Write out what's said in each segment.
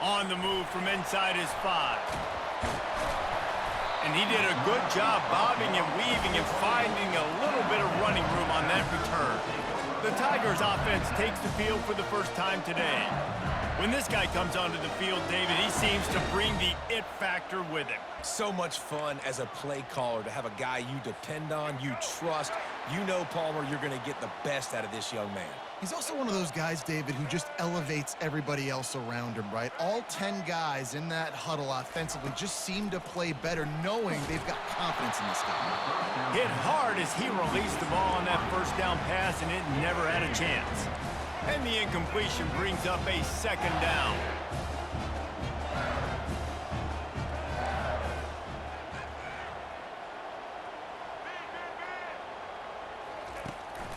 On the move from inside his 5. And he did a good job bobbing and weaving and finding a little bit of running room on that return. The Tigers offense takes the field for the first time today. When this guy comes onto the field, David, he seems to bring the it factor with him. So much fun as a play caller to have a guy you depend on, you trust. You know, Palmer, you're going to get the best out of this young man. He's also one of those guys, David, who just elevates everybody else around him, right? All 10 guys in that huddle offensively just seem to play better knowing they've got confidence in this guy. Hit hard as he released the ball on that first down pass, and it never had a chance. And the incompletion brings up a second down.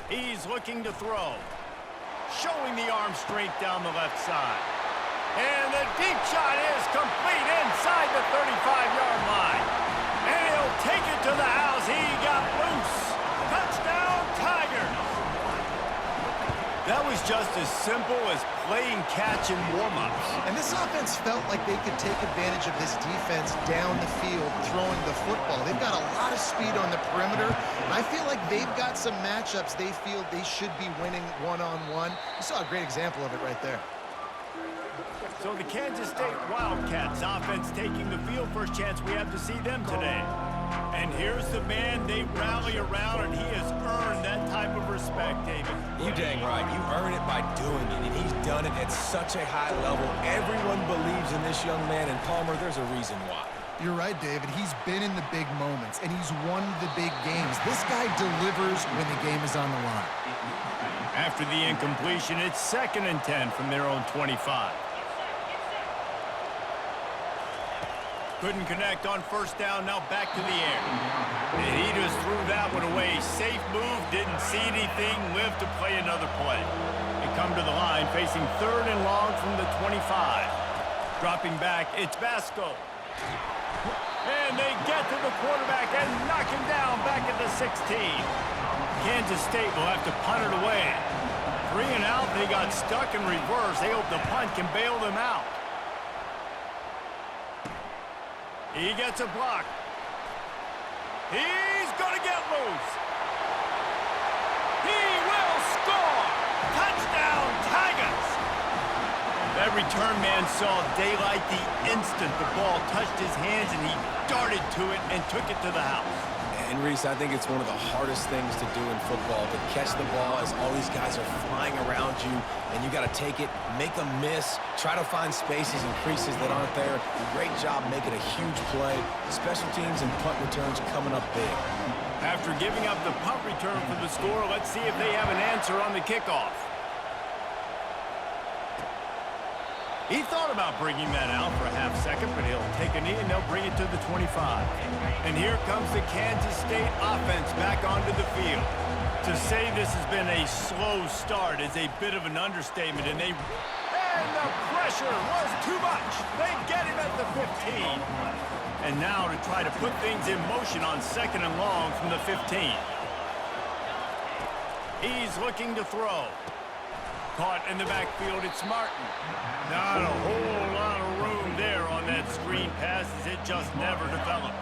He's looking to throw. Showing the arm strength down the left side. And the deep shot is complete inside the 35-yard line. And he'll take it to the house. He got loose. Touchdown, Tigers. That was just as simple as playing catch in warm-ups. And this offense felt like they could take advantage of this defense down the field throwing the football. They've got a lot of speed on the perimeter, and I feel like they've got some matchups they feel they should be winning one-on-one. You saw a great example of it right there. So the Kansas State Wildcats offense taking the field. First chance we have to see them today. And here's the man they rally around, and he has earned that type of respect, David. You dang right. You earn it by doing it, and he's done it at such a high level. Everyone believes in this young man, and Palmer, there's a reason why. You're right, David. He's been in the big moments, and he's won the big games. This guy delivers when the game is on the line. After the incompletion, it's 2nd and 10 from their own 25. Couldn't connect on first down, now back to the air. And he just threw that one away. Safe move, didn't see anything, lived to play another play. They come to the line, facing 3rd and long from the 25. Dropping back, it's Vasco. And they get to the quarterback and knock him down back at the 16. Kansas State will have to punt it away. 3 and out, they got stuck in reverse. They hope the punt can bail them out. He gets a block. He's going to get loose. He will score. Touchdown, Tigers. That return man saw daylight the instant the ball touched his hands, and he darted to it and took it to the house. And, Reese, I think it's one of the hardest things to do in football, to catch the ball as all these guys are flying around you, and you got to take it, make them miss, try to find spaces and creases that aren't there. Great job making a huge play. Special teams and punt returns coming up big. After giving up the punt return for the score, let's see if they have an answer on the kickoff. He thought about bringing that out for a half second, but he'll take a knee and they'll bring it to the 25. And here comes the Kansas State offense back onto the field. To say this has been a slow start is a bit of an understatement, and the pressure was too much. They get him at the 15. And now to try to put things in motion on 2nd and long from the 15. He's looking to throw. Caught in the backfield, it's Martin. Not a whole lot of room there on that screen pass, as it just never developed.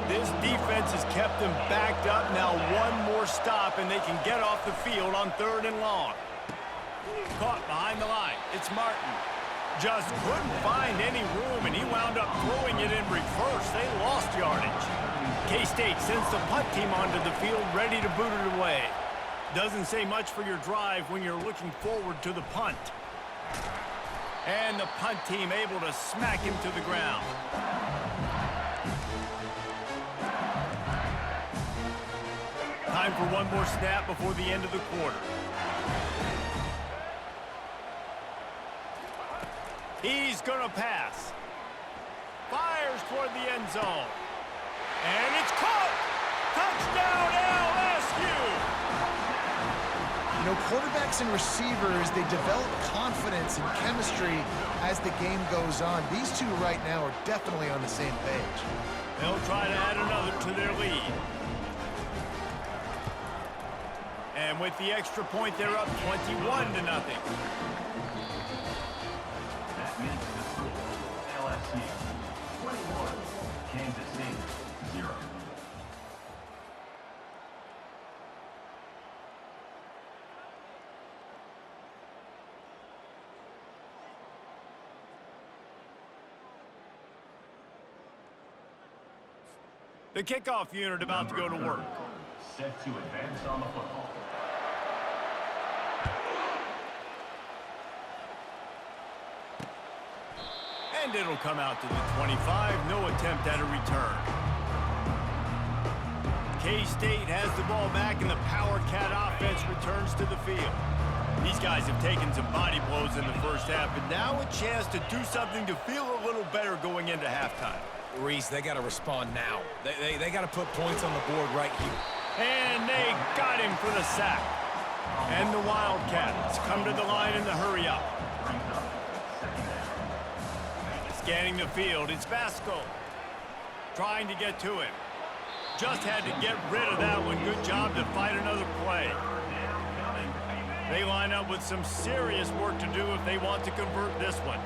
This defense has kept them backed up. Now one more stop, and they can get off the field on 3rd and long. Caught behind the line, it's Martin. Just couldn't find any room, and he wound up throwing it in reverse. They lost yardage. K-State sends the punt team onto the field, ready to boot it away. Doesn't say much for your drive when you're looking forward to the punt. And the punt team able to smack him to the ground. Time for one more snap before the end of the quarter. He's gonna pass. Fires toward the end zone. And it's caught! Touchdown LSU! You know, quarterbacks and receivers, they develop confidence and chemistry as the game goes on. These two right now are definitely on the same page. They'll try to add another to their lead. And with the extra point, they're up 21-0. The kickoff unit about to go to work. Set to advance on the football. And it'll come out to the 25. No attempt at a return. K-State has the ball back, and the Power Cat offense returns to the field. These guys have taken some body blows in the first half, but now a chance to do something to feel a little better going into halftime. Reese, they got to respond now. They got to put points on the board right here. And they got him for the sack. And the Wildcats come to the line in the hurry up. Scanning the field, it's Vasco. Trying to get to him. Just had to get rid of that one. Good job to fight another play. They line up with some serious work to do if they want to convert this one.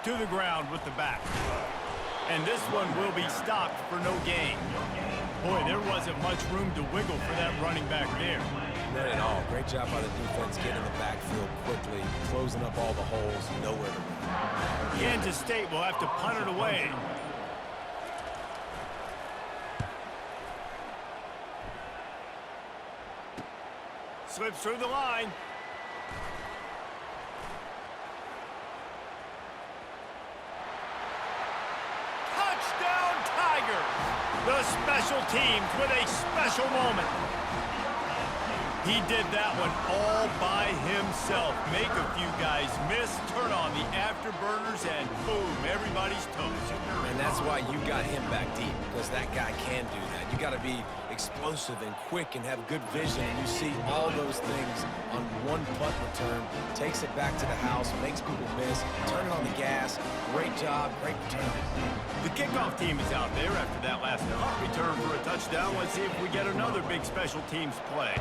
To the ground with the back. And this one will be stopped for no gain. Boy, there wasn't much room to wiggle for that running back there. Not at all. Great job by the defense getting in the backfield quickly, closing up all the holes, nowhere to run. Kansas State will have to punt it away. Slips through the line. Touchdown Tigers! The special teams with a special moment. He did that one all by himself. Make a few guys miss, turn on the afterburners, and boom, everybody's toast. And that's why you got him back deep, because that guy can do that. You got to be explosive and quick and have good vision, and you see all those things on one punt return. Takes it back to the house, makes people miss, turning on the gas. Great job, great return. The kickoff team is out there after that last punt return for a touchdown. Let's see if we get another big special teams play.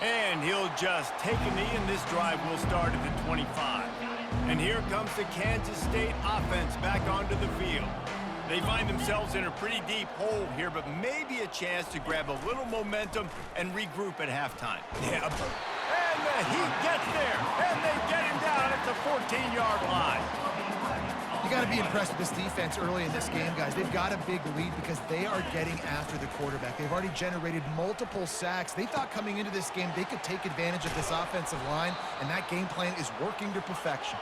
And he'll just take a knee, and this drive will start at the 25. And here comes the Kansas State offense back onto the field. They find themselves in a pretty deep hole here, but maybe a chance to grab a little momentum and regroup at halftime. Yeah. And the Heat gets there, and they get him down at the 14-yard line. You got to be impressed with this defense early in this game, guys. They've got a big lead because they are getting after the quarterback. They've already generated multiple sacks. They thought coming into this game they could take advantage of this offensive line, and that game plan is working to perfection.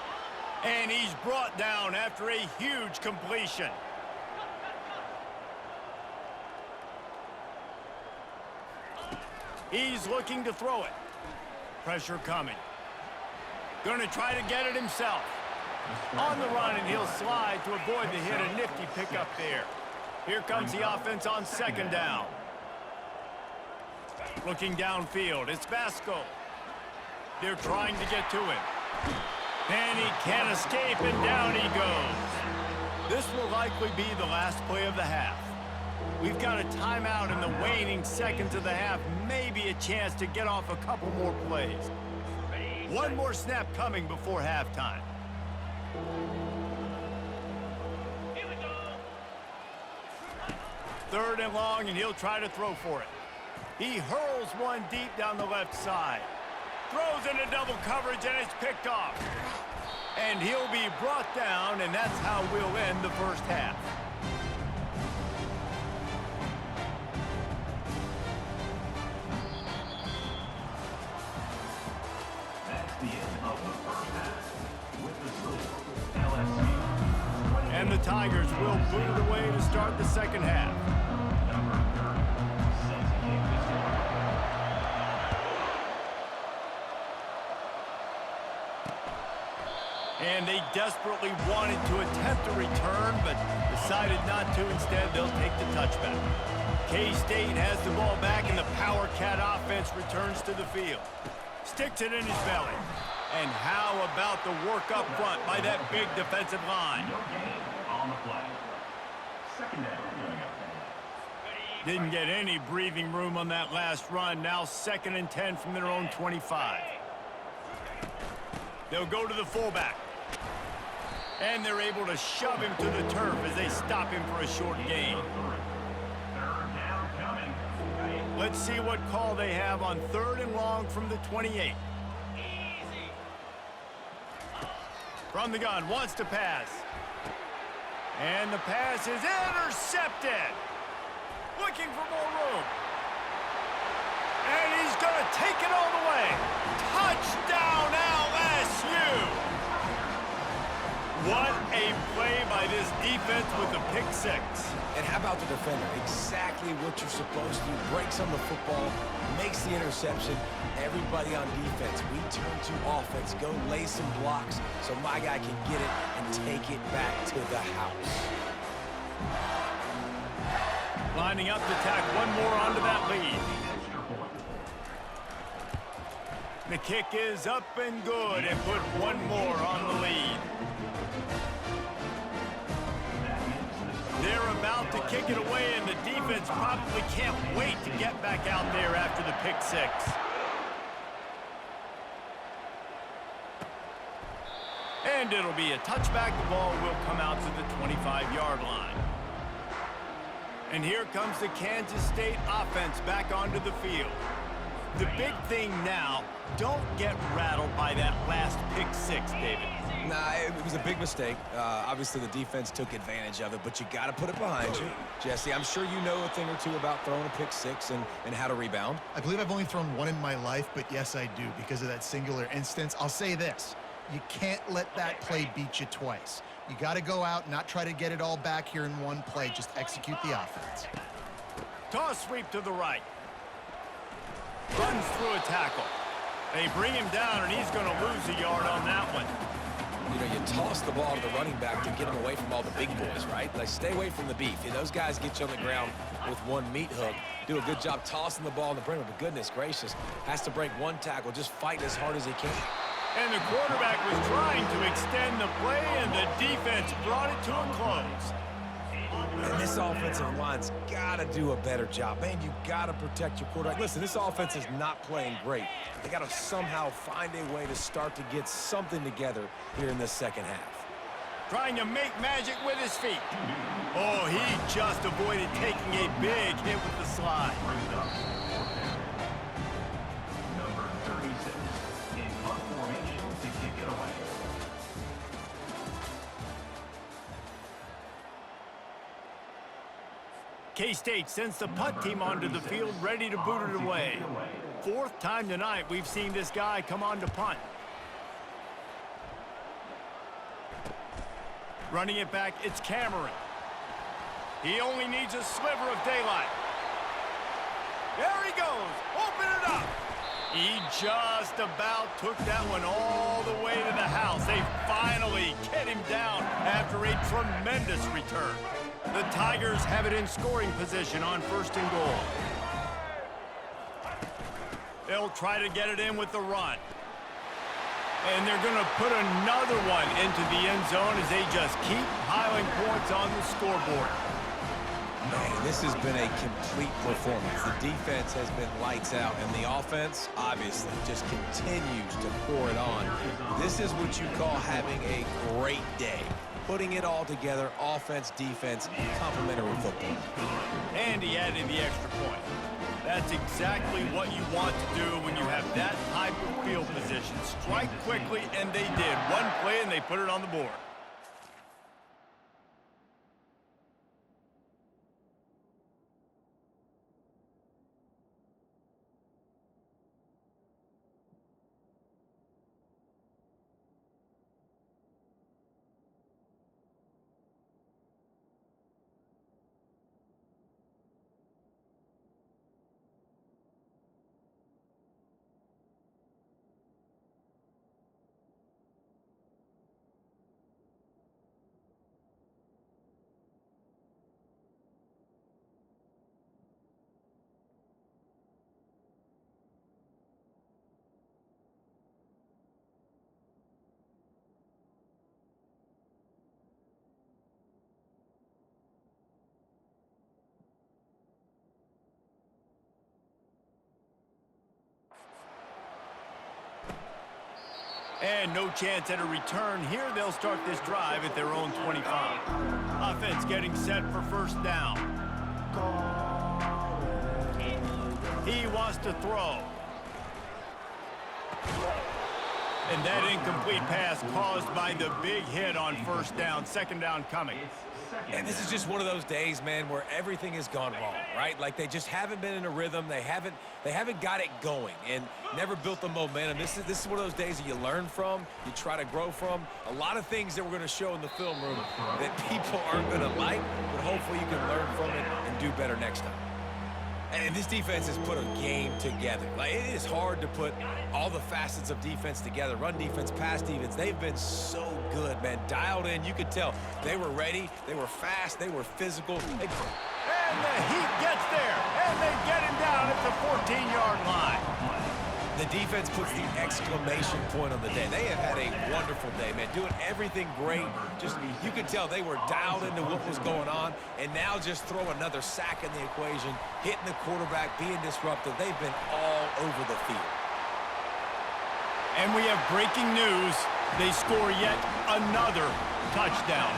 And he's brought down after a huge completion. He's looking to throw it. Pressure coming. Gonna try to get it himself. On the run, and he'll slide to avoid the hit. A nifty pickup there. Here comes the offense on second down. Looking downfield, it's Vasco. They're trying to get to him. And he can't escape, and down he goes. This will likely be the last play of the half. We've got a timeout in the waning seconds of the half. Maybe a chance to get off a couple more plays. One more snap coming before halftime. Third and long, and he'll try to throw for it. He hurls one deep down the left side. Throws into double coverage, and it's picked off. And he'll be brought down, and that's how we'll end the first half. That's the end of the first half. With the score, LSU. And the Tigers will boot it away to start the second half. And they desperately wanted to attempt a return, but decided not to. Instead, they'll take the touchback. K-State has the ball back, and the Power Cat offense returns to the field. Sticks it in his belly. And how about the work up front by that big defensive line? On the play. Second down. Didn't get any breathing room on that last run. Now 2nd and 10 from their own 25. They'll go to the fullback. And they're able to shove him to the turf as they stop him for a short gain. Third down coming. Let's see what call they have on 3rd and long from the 28. From the gun, wants to pass. And the pass is intercepted. Looking for more room. And he's going to take it all the way. Touchdown, LSU! What a play by this defense with the pick six. And how about the defender? Exactly what you're supposed to do. Breaks on the football, makes the interception. Everybody on defense, we turn to offense. Go lay some blocks so my guy can get it and take it back to the house. Lining up to tack one more onto that lead. The kick is up and good and put one more on the lead. They're about to kick it away, and the defense probably can't wait to get back out there after the pick six. And it'll be a touchback. The ball will come out to the 25-yard line. And here comes the Kansas State offense back onto the field. The big thing now, don't get rattled by that last pick six, David. Nah, it was a big mistake. Obviously, the defense took advantage of it, but you got to put it behind you. Jesse, I'm sure you know a thing or two about throwing a pick six and how to rebound. I believe I've only thrown one in my life, but yes, I do because of that singular instance. I'll say this. You can't let that play beat you twice. You got to go out, not try to get it all back here in one play. Just execute the offense. Toss sweep to the right. Runs through a tackle. They bring him down, and he's going to lose a yard on that one. You know, you toss the ball to the running back to get him away from all the big boys, right? Like, stay away from the beef. Those guys get you on the ground with one meat hook. Do a good job tossing the ball in the perimeter, but goodness gracious, has to break one tackle, just fighting as hard as he can. And the quarterback was trying to extend the play, and the defense brought it to a close. And this offensive line's got to do a better job. Man, you got to protect your quarterback. Listen, this offense is not playing great. They got to somehow find a way to start to get something together here in this second half. Trying to make magic with his feet. Oh, he just avoided taking a big hit with the slide. Number 36 in punt formation to kick it away. K-State sends the punt team onto the field, ready to boot it away. Fourth time tonight we've seen this guy come on to punt. Running it back, it's Cameron. He only needs a sliver of daylight. There he goes, open it up. He just about took that one all the way to the house. They finally get him down after a tremendous return. The Tigers have it in scoring position on 1st and goal. They'll try to get it in with the run. And they're going to put another one into the end zone as they just keep piling points on the scoreboard. Man, this has been a complete performance. The defense has been lights out, and the offense, obviously, just continues to pour it on. This is what you call having a great day. Putting it all together, offense, defense, complementary football. And he added the extra point. That's exactly what you want to do when you have that type of field position. Strike quickly, and they did. One play, and they put it on the board. And no chance at a return here. They'll start this drive at their own 25. Offense getting set for 1st down. He wants to throw. And that incomplete pass caused by the big hit on first down. Second down coming. And this is just one of those days, man, where everything has gone wrong, right? Like they just haven't been in a rhythm. They haven't got it going and never built the momentum. This is one of those days that you learn from, you try to grow from. A lot of things that we're going to show in the film room that people aren't going to like, but hopefully you can learn from it and do better next time. And this defense has put a game together. Like, it is hard to put all the facets of defense together. Run defense, pass defense. They've been so good, man. Dialed in. You could tell they were ready. They were fast. They were physical. And the Heat gets there. And they get him down at the 14-yard line. The defense puts the exclamation point on the day. They have had a wonderful day, man. Doing everything great. Just, you could tell they were dialed into what was going on. And now just throw another sack in the equation, hitting the quarterback, being disruptive. They've been all over the field. And we have breaking news. They score yet another touchdown.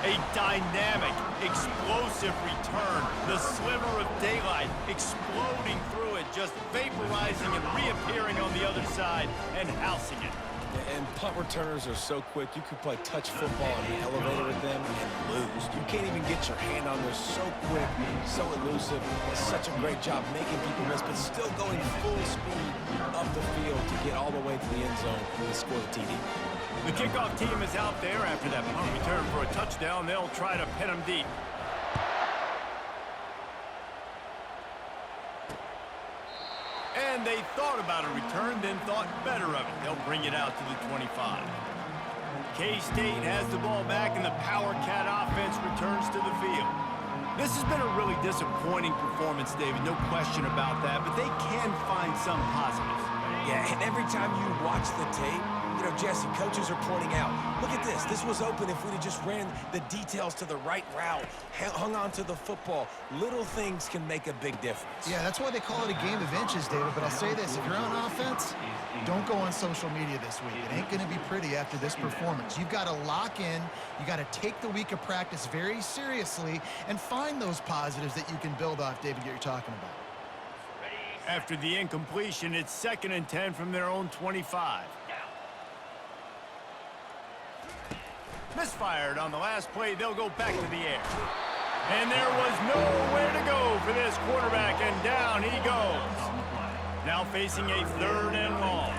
A dynamic, explosive return. The sliver of daylight exploding through it, just vaporizing and reappearing on the other side and housing it. And punt returners are so quick. You could play touch football in the elevator with them and lose. You can't even get your hand on there. So quick, so elusive. Does such a great job making people miss, but still going full speed up the field to get all the way to the end zone and score the TD. The kickoff team is out there after that punt return for a touchdown. They'll try to pin them deep. And they thought about a return, then thought better of it. They'll bring it out to the 25. K-State has the ball back, and the Power Cat offense returns to the field. This has been a really disappointing performance, David, no question about that, but they can find some positives. Yeah, and every time you watch the tape, you know, Jesse, coaches are pointing out, look at this. This was open if we'd have just ran the details to the right route, hung on to the football. Little things can make a big difference. Yeah, that's why they call it a game of inches, David. But I'll say this, if you're on offense, don't go on social media this week. It ain't going to be pretty after this performance. You've got to lock in. You got to take the week of practice very seriously and find those positives that you can build off, David, that you're talking about. After the incompletion, it's 2nd and 10 from their own 25. Misfired on the last play. They'll go back to the air. And there was nowhere to go for this quarterback, and down he goes. Now facing a 3rd and long.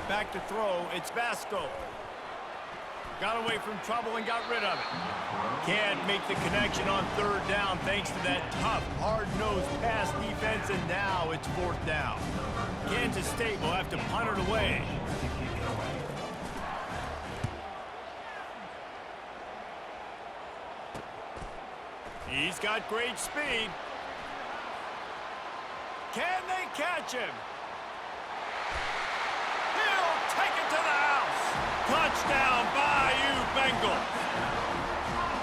Back to throw, it's Vasco. Got away from trouble and got rid of it. Can't make the connection on 3rd down thanks to that tough, hard-nosed pass defense, and now it's 4th down. Kansas State will have to punt it away. He's got great speed. Can they catch him? He'll take it to the house. Touchdown, Bayou Bengals.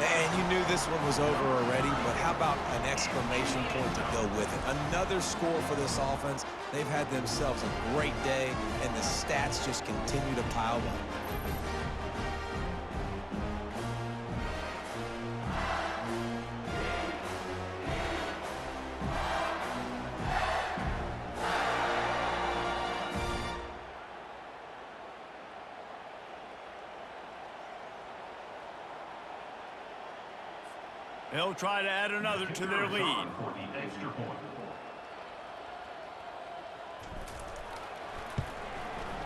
And you knew this one was over already, but how about an exclamation point to go with it? Another score for this offense. They've had themselves a great day, and the stats just continue to pile up. They'll try to add another to their lead. For the extra point.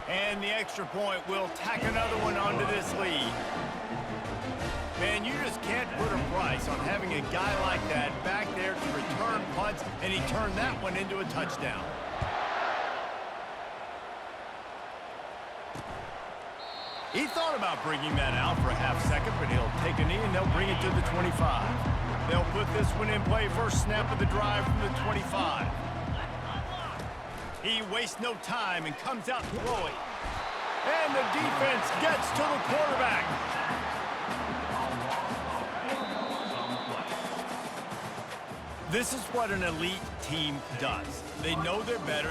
And the extra point will tack another one onto this lead. Man, you just can't put a price on having a guy like that back there to return punts, and he turned that one into a touchdown. He thought about bringing that out for a half second, but he'll take a knee and they'll bring it to the 25. They'll put this one in play, first snap of the drive from the 25. He wastes no time and comes out throwing. And the defense gets to the quarterback. This is what an elite team does. They know they're better.